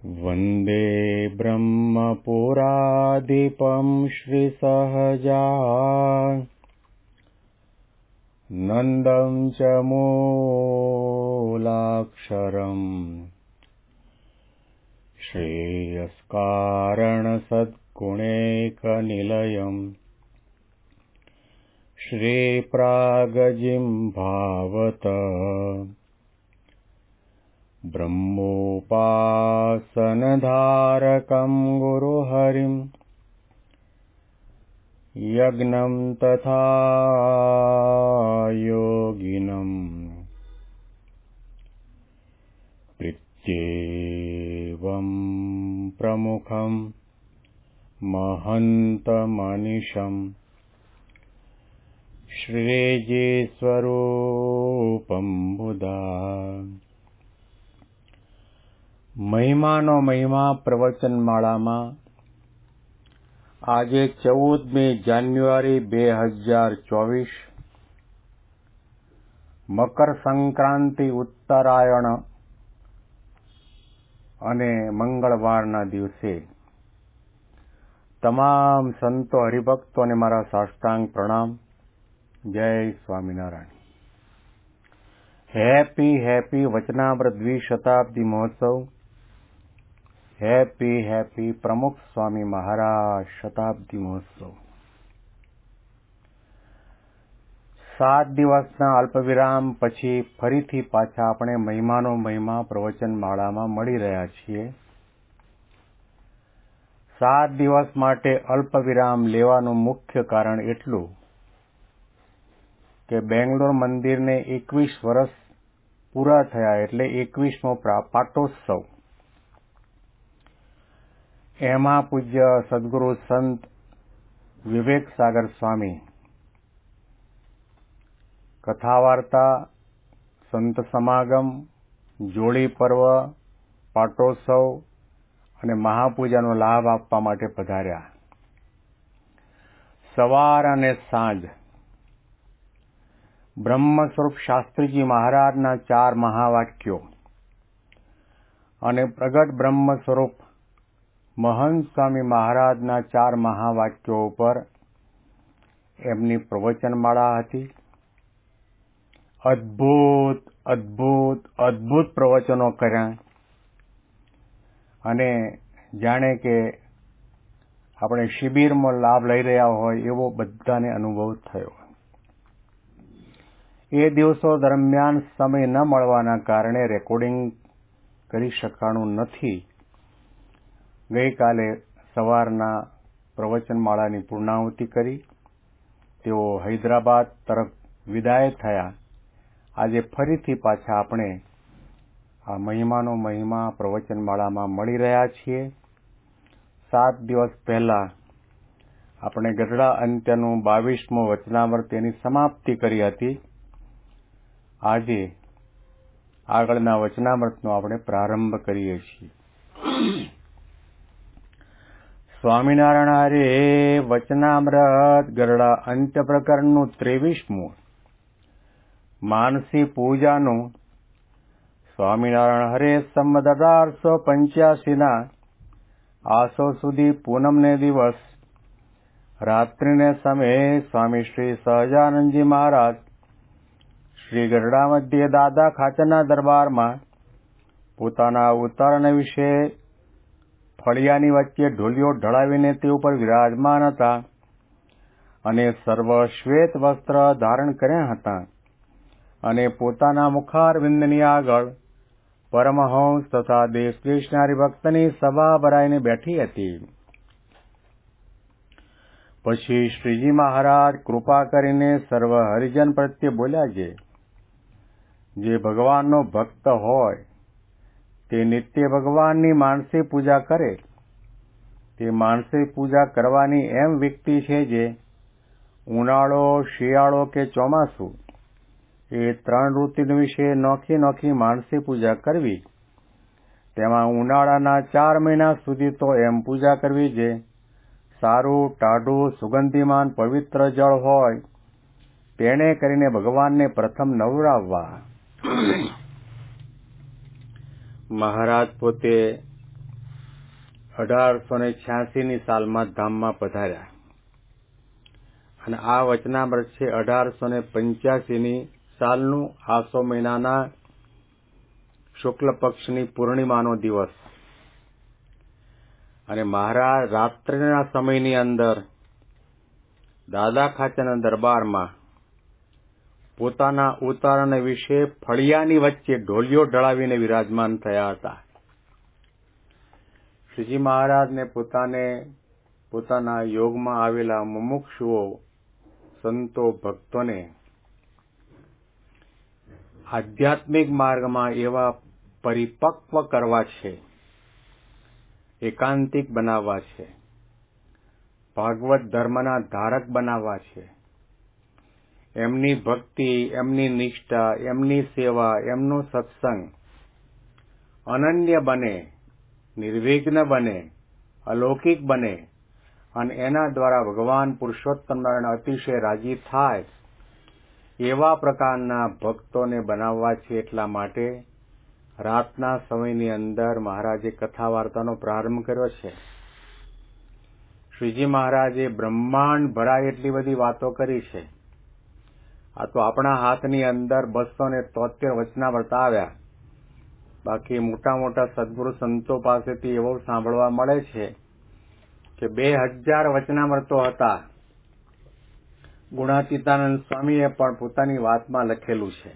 वन्दे ब्रह्मपुरादिपं श्रीसहजानन्दं च मूलाक्षरम् श्रेयस्कारणसद्गुणैकनिलयम् श्रीप्रागजिह्वावत ब्रह्मोपासनधारकं गुरुहरिं यज्ञं तथा योगिनं प्रीत्येवं प्रमुखं महन्तमनिशं श्रीजीस्वरूपं बुधा। મહિમાનો મહિમા પ્રવચનમાળામાં આજે 14મી જાન્યુઆરી 2024 મકર સંક્રાંતિ ઉત્તરાયણ અને મંગળવારના દિવસે તમામ સંતો હરિભક્તોને મારા સાષ્ટાંગ પ્રણામ. જય સ્વામિનારાયણ. હેપી વચનામૃત દ્વિશતાબ્દી મહોત્સવ. હેપી પ્રમુખ સ્વામી મહારાજ શતાબ્દી મહોત્સવ. 7 દિવસના અલ્પવિરામ પછી ફરીથી પાછા આપણે મહિમાનો મહિમા પ્રવચન માળામાં મળી રહ્યા છીએ. 7 દિવસ માટે અલ્પવિરામ લેવાનું મુખ્ય કારણ એટલું કે બેંગ્લોર મંદિરને 21 વર્ષ પૂરા થયા, એટલે 21મો પાટોત્સવ. એમાં પૂજ્ય સદગુરુ સંત વિવેક સાગર સ્વામી કથા વાર્તા, સંત સમાગમ, જોડી પર્વ, પાટોત્સવ અને મહાપૂજાનો લાભ આપવા માટે પધાર્યા. સવાર અને સાંજ બ્રહ્મ સ્વરૂપ શાસ્ત્રીજી મહારાજના 4 મહાવાક્યો અને પ્રગટ બ્રહ્મ સ્વરૂપ મહંત સ્વામી મહારાજના 4 મહાવાક્યો ઉપર એમની પ્રવચનમાળા હતી. અદ્ભુત પ્રવચનો કર્યા અને જાણે કે આપણે શિબિરમાં લાભ લઈ રહ્યા હોય એવો બધાને અનુભવ થયો. એ દિવસો દરમિયાન સમય ન મળવાના કારણે રેકોર્ડિંગ કરી શકાણું નથી. ગઈકાલે સવારના પ્રવચનમાળાની પૂર્ણાહુતિ કરી તેઓ હૈદરાબાદ તરફ વિદાય થયા. આજે ફરીથી પાછા આપણે આ મહિમાનો મહિમા પ્રવચનમાળામાં મળી રહ્યા છીએ. 7 દિવસ પહેલા આપણે ગઢડા અંત્યનું 22મો વચનામૃત એની સમાપ્તિ કરી હતી. આજે આગળના વચનામૃતનો આપણે પ્રારંભ કરીએ છીએ. સ્વામિનારાયણ હરે વચનામૃત ગરડા અંત્ય પ્રકરણનું 23મું માનસી પૂજાનું. સ્વામિનારાયણ હરે સંમત 1885ના આસો સુધી પૂનમને દિવસ રાત્રિને સમયે સ્વામી શ્રી સહજાનંદજી મહારાજ શ્રી ગઢડા મધ્યે દાદા ખાચરના દરબારમાં પોતાના અવતારણ વિશે ફળિયાની વચ્ચે ઢોલિયો ઢળાવીને તે ઉપર વિરાજમાન હતા અને સર્વ શ્વેત વસ્ત્ર ધારણ કર્યા હતા અને પોતાના મુખારવિંદની આગળ પરમહંસ તથા દેશ દેશના હરિભક્તની સભા ભરાઈને બેઠી હતી. પછી શ્રીજી મહારાજ કૃપા કરીને સર્વ હરિજન પ્રત્યે બોલ્યા છે, જે ભગવાનનો ભક્ત હોય તે નિત્ય ભગવાનની માનસી પૂજા કરે. તે માનસી પૂજા કરવાની એમ વ્યક્તિ છે જે ઉનાળો, શિયાળો કે ચોમાસું એ 3 ઋતુ વિશે નોખી માનસી પૂજા કરવી. તેમાં ઉનાળાના 4 મહિના સુધી તો એમ પૂજા કરવી જે સારું, ટાઢું, સુગંધીમાન પવિત્ર જળ હોય તેણે કરીને ભગવાનને પ્રથમ નવરાવવા. મહારાજ પોતે 1886ની સાલમાં ધામમાં પધાર્યા અને આ વચનામૃત છે 1885ની સાલનું આસો મહિનાના શુક્લ પક્ષની પૂર્ણિમાનો દિવસ. અને મહારાજ રાત્રિના સમયની અંદર દાદા ખાચરના દરબારમાં પોતાના ઉતારને વિશે ફળિયાની વચ્ચે ઢોલિયો ઢળાવીને વિરાજમાન થયા હતા. શ્રીજી મહારાજને પોતાના યોગમાં આવેલા મુમુક્ષુઓ, સંતો, ભક્તોને આધ્યાત્મિક માર્ગમાં એવા પરિપક્વ કરવા છે, એકાંતિક બનાવવા છે, ભાગવત ધર્મના ધારક બનાવવા છે. એમની ભક્તિ, એમની નિષ્ઠા, એમની સેવા, એમનો સત્સંગ અનન્ય બને, નિર્વિઘ્ન બને, અલૌકિક બને અને એના દ્વારા ભગવાન પુરુષોત્તમ નારાયણ અતિશય રાજી થાય એવા પ્રકારના ભક્તોને બનાવવા છે. એટલા માટે રાતના સમયની અંદર મહારાજે કથા વાર્તાનો પ્રારંભ કર્યો છે. શ્રીજી મહારાજે બ્રહ્માંડ ભરાય એટલી બધી વાતો કરી છે. આ તો આપણા હાથની અંદર 273 વચનામૃત આવ્યા. બાકી મોટા મોટા સદગુરુ સંતો પાસેથી એવો સાંભળવા મળે છે કે 2000 વચનામૃતો હતા. ગુણાતીતાનંદ સ્વામીએ પણ પોતાની વાતમાં લખેલું છે.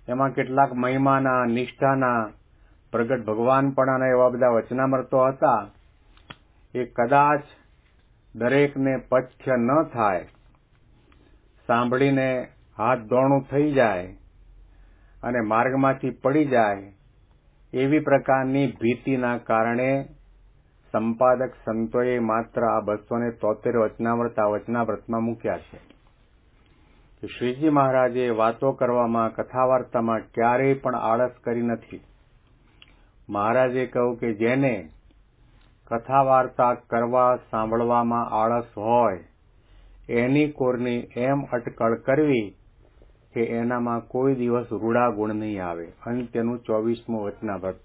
એમાં કેટલાક મહિમાના, નિષ્ઠાના, પ્રગટ ભગવાનપણાના એવા બધા વચનામૃતો હતા. એ કદાચ દરેકને પથ્ય ન થાય, સાંભળીને હાથ દોણું થઈ જાય અને માર્ગમાંથી પડી જાય એવી પ્રકારની ભીતિના કારણે સંપાદક સંતોએ માત્ર આ 273 વચનામૃત આ વચનામૃતમાં મૂક્યા છે. શ્રીજી મહારાજે વાતો કરવામાં, કથા વાર્તામાં ક્યારેય પણ આળસ કરી નથી. મહારાજે કહ્યું કે જેને કથા વાર્તા કરવા, સાંભળવામાં આળસ હોય એની કોરની એમ અટકળ કરવી કે એનામાં કોઈ દિવસ રૂડા ગુણ નહીં આવે. અને તેનું 24મું વચનામૃત.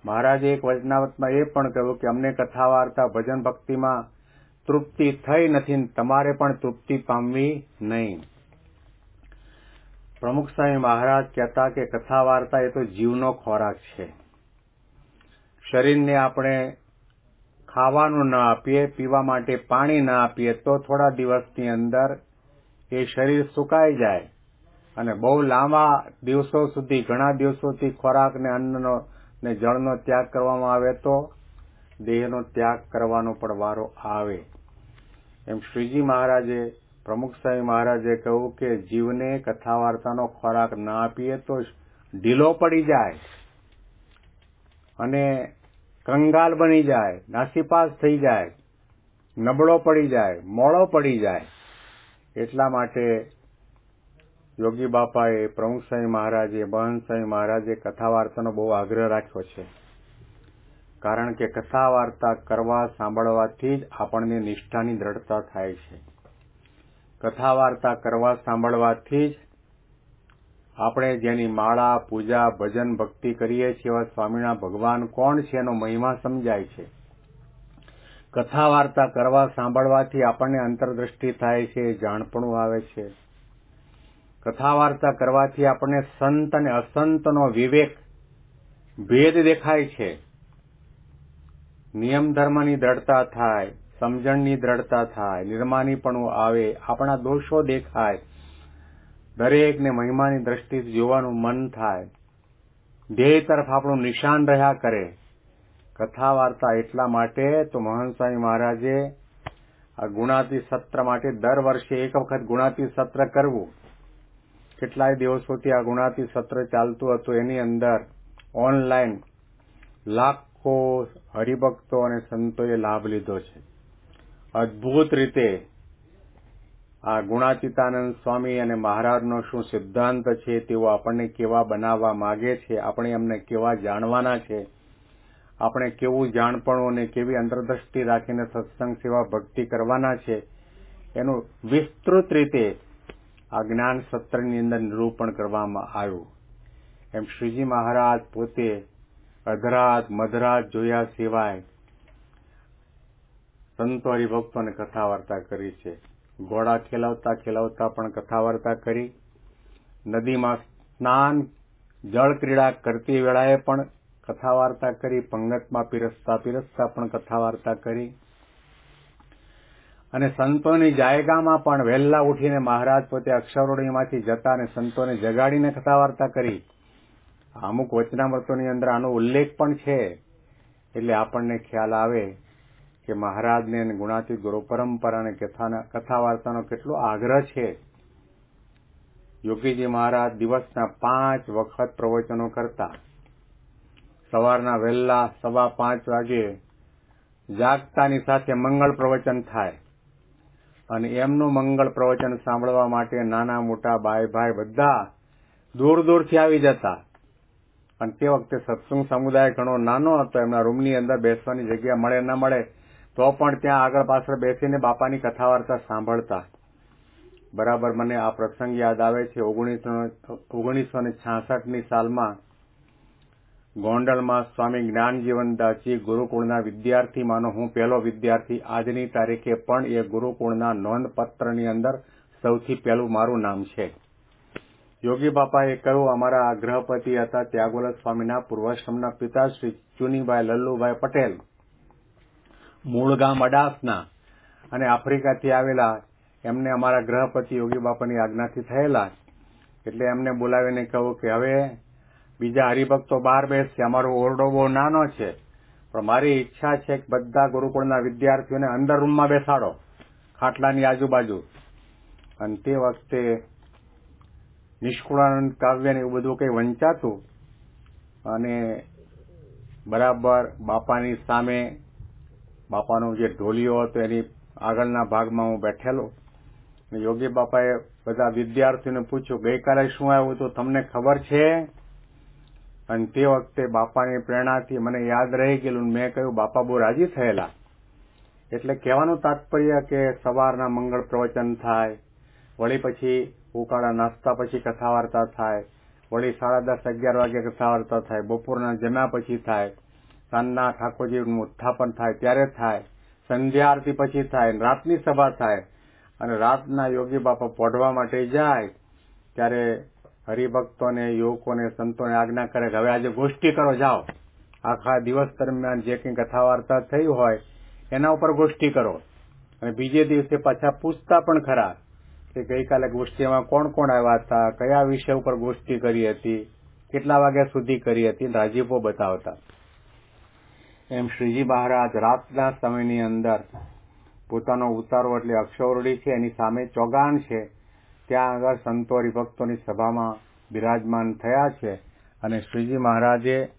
મહારાજે એક વચનામૃતમાં એ પણ કહ્યું કે અમને કથા વાર્તા, ભજન, ભક્તિમાં તૃપ્તિ થઈ નથી, તમારે પણ તૃપ્તિ પામવી નહીં. પ્રમુખ સ્વામી મહારાજ કહેતા કે કથા વાર્તા એ તો જીવનો ખોરાક છે. શરીરને આપણે ખાવાનું ના આપીએ, પીવા માટે પાણી ના આપીએ તો થોડા દિવસની અંદર એ શરીર સુકાઈ જાય અને બહુ લાંબા દિવસો સુધી, ઘણા દિવસોથી ખોરાક ને અન્નનો ને જળનો ત્યાગ કરવામાં આવે તો દેહનો ત્યાગ કરવાનો પણ વારો આવે. એમ શ્રીજી મહારાજે, પ્રમુખ સ્વામી મહારાજે કહ્યું કે જીવને કથા વાર્તાનો ખોરાક ના આપીએ તો ઢીલો પડી જાય અને કંગાલ બની જાય, નાસીપાસ થઈ જાય, નબળો પડી જાય, મોળો પડી જાય. એટલા માટે યોગી બાપાએ, પ્રમુખ સ્વામી મહારાજે, મહંત સ્વામી મહારાજે કથા વાર્તાનો બહુ આગ્રહ રાખ્યો છે. કારણ કે કથા વાર્તા કરવા, સાંભળવાથી જ આપણને નિષ્ઠાની દ્રઢતા થાય છે. કથા વાર્તા કરવા, સાંભળવાથી જ આપણે જેની માળા, પૂજા, ભજન, ભક્તિ કરીએ છીએ એવા સ્વામીના ભગવાન કોણ છે એનો મહિમા સમજાય છે. કથા વાર્તા કરવા, સાંભળવાથી આપણને અંતરદ્રષ્ટિ થાય છે, જાણપણું આવે છે. કથા વાર્તા કરવાથી આપણને સંત અને અસંતનો વિવેક, ભેદ દેખાય છે. નિયમ ધર્મની દ્રઢતા થાય, સમજણની દ્રઢતા થાય, નિર્માનીપણું આવે, આપણા દોષો દેખાય, દરેકને મહિમાની દ્રષ્ટિથી જોવાનું મન થાય, ધ્યેય તરફ આપણું નિશાન રહ્યા કરે. કથા વાર્તા એટલા માટે તો મહંત સ્વામી મહારાજે આ ગુણાતી સત્ર માટે દર વર્ષે એક વખત ગુણાતી સત્ર કરવું. કેટલાય દિવસોથી આ ગુણાતી સત્ર ચાલતું હતું. એની અંદર ઓનલાઈન લાખો હરિભક્તો અને સંતોએ લાભ લીધો છે. અદભુત રીતે આ ગુણાતીતાનંદ સ્વામી અને મહારાજનો શું સિદ્ધાંત છે તેઓ આપણને કેવા બનાવવા માગે છે, આપણે એમને કેવા જાણવાના છે, આપણે કેવું જાણપણું અને કેવી અંતરદ્રષ્ટિ રાખીને સત્સંગ સેવા ભક્તિ કરવાના છે એનું વિસ્તૃત રીતે આ જ્ઞાન સત્રની અંદર નિરૂપણ કરવામાં આવ્યું. એમ શ્રીજી મહારાજ પોતે અધરાત મધરાત જોયા સિવાય સંતો હરિભક્તોને કથા વાર્તા કરી છે. ઘોડા ખેલાવતા ખેલાવતા પણ કથા વાર્તા કરી, નદીમાં સ્નાન જળ ક્રીડા કરતી વેળાએ પણ કથા વાર્તા કરી, પંગતમાં પીરસતા પીરસતા પણ કથા વાર્તા કરી, અને સંતોની જાયગામાં પણ વહેલા ઉઠીને મહારાજ પોતે અક્ષરોડીમાંથી જતા અને સંતોને જગાડીને કથા વાર્તા કરી. અમુક વચનામૃતોની અંદર આનો ઉલ્લેખ પણ છે. એટલે આપણને ખ્યાલ આવે કે મહારાજને અને ગુણાતીત ગુરુ પરંપરાને કથા વાર્તાનો કેટલો આગ્રહ છે. યોગીજી મહારાજ દિવસના 5 વખત પ્રવચનો કરતા. સવારના વહેલા 5:15 વાગે જાગતાની સાથે મંગળ પ્રવચન થાય, અને એમનું મંગળ પ્રવચન સાંભળવા માટે નાના મોટા બાઈ ભાઈ બધા દૂર દૂરથી આવી જતા. અને તે વખતે સત્સંગ સમુદાય ઘણો નાનો હતો. એમના રૂમની અંદર બેસવાની જગ્યા મળે ન મળે તો પણ ત્યાં આગળ પાછળ બેસીને બાપાની કથા વાર્તા સાંભળતા. બરાબર મને આ પ્રસંગ યાદ આવે છે. 1966ની સાલમાં ગોંડલમાં સ્વામી જ્ઞાનજીવનદાસજી ગુરુકુળના વિદ્યાર્થીમાંનો હું પહેલો વિદ્યાર્થી. આજની તારીખે પણ એ ગુરુકુળના નોંધપત્રની અંદર સૌથી પહેલું મારું નામ છે. યોગી બાપાએ કહ્યું, અમારા ગ્રહપતિ હતા ત્યાગોલ સ્વામીના પૂર્વાશ્રમના પિતા શ્રી ચુનીભાઈ લલ્લુભાઈ પટેલ, મૂળ ગામ અડાસના અને આફ્રિકાથી આવેલા. એમને અમારા ગ્રહપતિ યોગી બાપાની આજ્ઞાથી થયેલા. એટલે એમને બોલાવીને કહ્યું કે હવે બીજા હરિભક્તો બહાર બેસશે, અમારો ઓરડો બહુ નાનો છે, પણ મારી ઈચ્છા છે કે બધા ગુરુકુળના વિદ્યાર્થીઓને અંદર રૂમમાં બેસાડો, ખાટલાની આજુબાજુ. અને તે વખતે નિષ્કુળાનંદ કાવ્ય ને એવું બધું કંઈ વંચાતું, અને બરાબર બાપાની સામે બાપાનો જે ઢોલિયો હતો એની આગળના ભાગમાં હું બેઠેલો. યોગી બાપાએ બધા વિદ્યાર્થીઓને પૂછ્યું, ગઈકાલે શું આવ્યું હતું તમને ખબર છે? અને તે વખતે બાપાની પ્રેરણાથી મને યાદ રહી ગયેલું. મેં કહ્યું, બાપા બહુ રાજી થયેલા. એટલે કહેવાનું તાત્પર્ય કે સવારના મંગળ પ્રવચન થાય, વળી પછી ઉકાળા નાસ્તા પછી કથા વાર્તા થાય, વળી 10:30-11 વાગે કથા વાર્તા થાય, બપોરના જમ્યા પછી થાય, સાંજના ઠાકોરજીનું ઉત્થાપન થાય ત્યારે થાય, સંધ્યા આરતી પછી થાય, રાતની સભા થાય. અને રાતના યોગી બાપા પોઢવા માટે જાય ત્યારે હરિભક્તોને, યુવકોને, સંતોને આજ્ઞા કરે કે હવે આજે ગોષ્ઠી કરો, જાઓ. આખા દિવસ દરમિયાન જે કંઈ કથા વાર્તા થઈ હોય એના ઉપર ગોષ્ઠી કરો. અને બીજે દિવસે પાછા પૂછતા પણ ખરા કે ગઈકાલે ગોષ્ઠીમાં કોણ કોણ આવ્યા હતા, કયા વિષય ઉપર ગોષ્ઠી કરી હતી, કેટલા વાગ્યા સુધી કરી હતી, રાજીપો બતાવતા. એમ શ્રીજી મહારાજ રાતના સમયની અંદર પોતાનો ઉતારો એટલે અક્ષરોડી છે એની સામે ચોગાન છે, ત્યાં આગળ સંતો હરિભક્તોની સભામાં બિરાજમાન થયા છે. અને શ્રીજી મહારાજે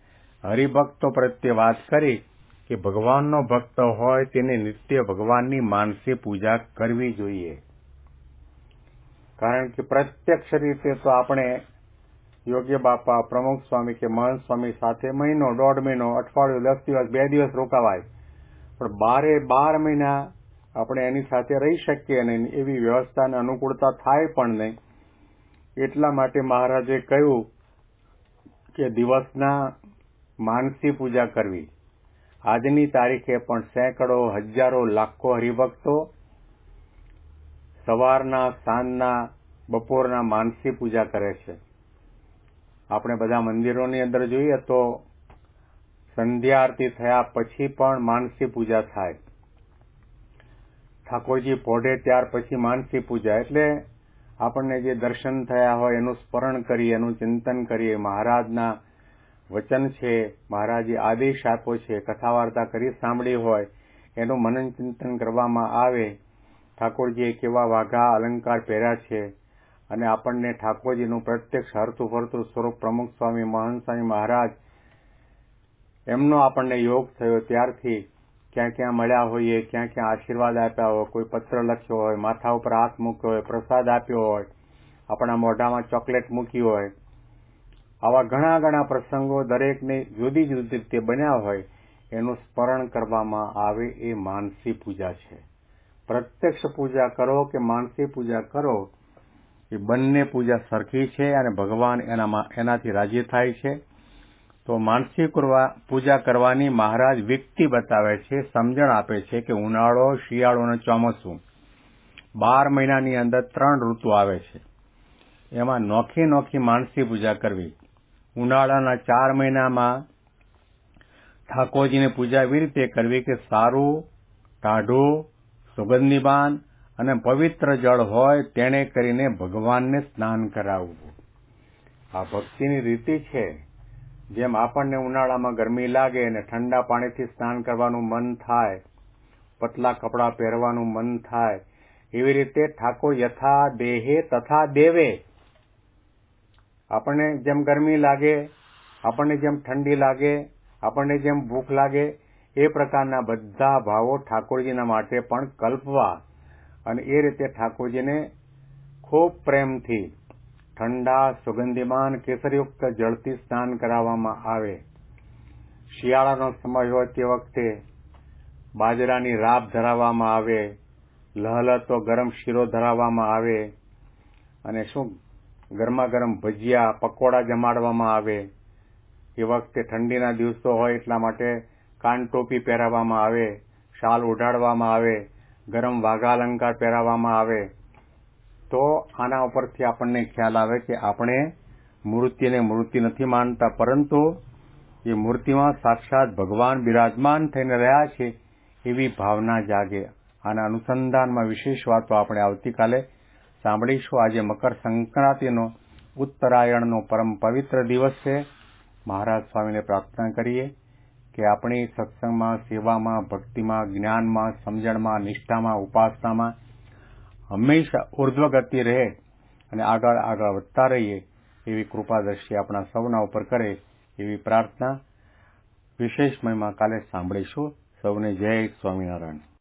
હરિભક્તો પ્રત્યે વાત કરી કે ભગવાનનો ભક્ત હોય તેને નિત્ય ભગવાનની માનસે પૂજા કરવી જોઈએ. કારણ કે પ્રત્યક્ષ રીતે તો આપણે યોગ્ય બાપા, પ્રમુખ સ્વામી કે મહંત સ્વામી સાથે મહિનો, 1.5 મહિનો, અઠવાડિયું, 10 દિવસ, 2 દિવસ રોકાવાય, પણ 12 મહિના આપણે એની સાથે રહી શકીએ નહીં, એવી વ્યવસ્થાને અનુકૂળતા થાય પણ નહીં. એટલા માટે મહારાજે કહ્યું કે દિવસના માનસી પૂજા કરવી. આજની તારીખે પણ સેંકડો, હજારો, લાખો હરિભક્તો સવારના, સાંજના, બપોરના માનસી પૂજા કરે છે. આપણે બધા મંદિરોની અંદર જોઈએ તો સંધ્યા આરતી થયા પછી પણ માનસી પૂજા થાય. ઠાકોરજી પોઢે ત્યાર પછી માનસી પૂજા. એટલે આપણને જે દર્શન થયા હોય એનું સ્મરણ કરીએ, એનું ચિંતન કરીએ, મહારાજના વચન છે, મહારાજે આદેશ આપ્યો છે, કથા વાર્તા કરી સાંભળી હોય એનું મનન ચિંતન કરવામાં આવે. ઠાકોરજીએ કેવા વાઘા અલંકાર પહેર્યા છે, અને આપણને ઠાકોરજીનું પ્રત્યક્ષ હરતું ફરતું સ્વરૂપ પ્રમુખ સ્વામી, મહંત સ્વામી મહારાજ એમનો આપણને યોગ થયો ત્યારથી ક્યાં ક્યાં મળ્યા હોઈએ, ક્યાં ક્યાં આશીર્વાદ આપ્યા હોય, કોઈ પત્ર લખ્યો હોય, માથા ઉપર હાથ મૂક્યો હોય, પ્રસાદ આપ્યો હોય, આપણા મોઢામાં ચોકલેટ મૂકી હોય, આવા ઘણા ઘણા પ્રસંગો દરેકને જુદી જુદી રીતે બન્યા હોય, એનું સ્મરણ કરવામાં આવે એ માનસી પૂજા છે. પ્રત્યક્ષ પૂજા કરો કે માનસી પૂજા કરો, એ બંને પૂજા સરખી છે અને ભગવાન એનાથી રાજી થાય છે. તો માનસી પૂજા કરવાની મહારાજ વ્યક્તિ બતાવે છે, સમજણ આપે છે કે ઉનાળો, શિયાળો અને ચોમાસું 12 મહિનાની અંદર 3 ઋતુ આવે છે. એમાં નોખી નોખી માનસી પૂજા કરવી. ઉનાળાના 4 મહિનામાં ઠાકોરજીની પૂજા એવી રીતે કરવી કે સારું, ટાઢું, સુગંધીબાન અને પવિત્ર જળ હોય તેને કરીને ભગવાનને સ્નાન કરાવવું. આ ભક્તિની રીતિ છે. જેમ આપણને ઉનાળામાં ગરમી લાગે અને ઠંડા પાણીથી સ્નાન કરવાનું મન થાય, પતલા કપડાં પહેરવાનું મન થાય, એવી રીતે ઠાકોર યથા દેહે તથા દેવે. આપણને જેમ ગરમી લાગે, આપણને જેમ ઠંડી લાગે, આપણને જેમ ભૂખ લાગે, એ પ્રકારના બધા ભાવો ઠાકોરજીના માટે પણ કલ્પવા અને એ રીતે ઠાકોરજીને ખૂબ પ્રેમથી ઠંડા, સુગંધીમાન, કેસરયુક્ત જળથી સ્નાન કરાવવામાં આવે. શિયાળાનો સમય હોય તે વખતે બાજરાની રાબ ધરાવવામાં આવે, લહલતો ગરમ શીરો ધરાવવામાં આવે અને ગરમા ગરમ ભજીયા, પકોડા જમાડવામાં આવે. એ વખતે ઠંડીના દિવસો હોય એટલા માટે કાન ટોપી પહેરાવવામાં આવે, શાલ ઓઢાડવામાં આવે, ગરમ વાઘા અલંકાર પહેરાવવામાં આવે. તો આના ઉપરથી આપણને ખ્યાલ આવે કે આપણે મૂર્તિને મૂર્તિ નથી માનતા, પરંતુ એ મૂર્તિમાં સાક્ષાત ભગવાન બિરાજમાન થઈને રહ્યા છે એવી ભાવના જાગે. આના અનુસંધાનમાં વિશેષ વાતો આપણે આવતીકાલે સાંભળીશું. આજે મકર સંક્રાંતિનો ઉત્તરાયણનો પરમ પવિત્ર દિવસ છે. મહારાજ સ્વામીને પ્રાર્થના કરીએ કે આપણી સત્સંગમાં, સેવામાં, ભક્તિમાં, જ્ઞાનમાં, સમજણમાં, નિષ્ઠામાં, ઉપાસનામાં હંમેશા ઉર્ધ્વગતિ રહે અને આગળ આગળ વધતા રહીએ એવી કૃપાદ્રષ્ટિ આપણા સૌના ઉપર કરે એવી પ્રાર્થના. વિશેષ મહિમા કાલે સાંભળીશું. સૌને જય સ્વામિનારાયણ.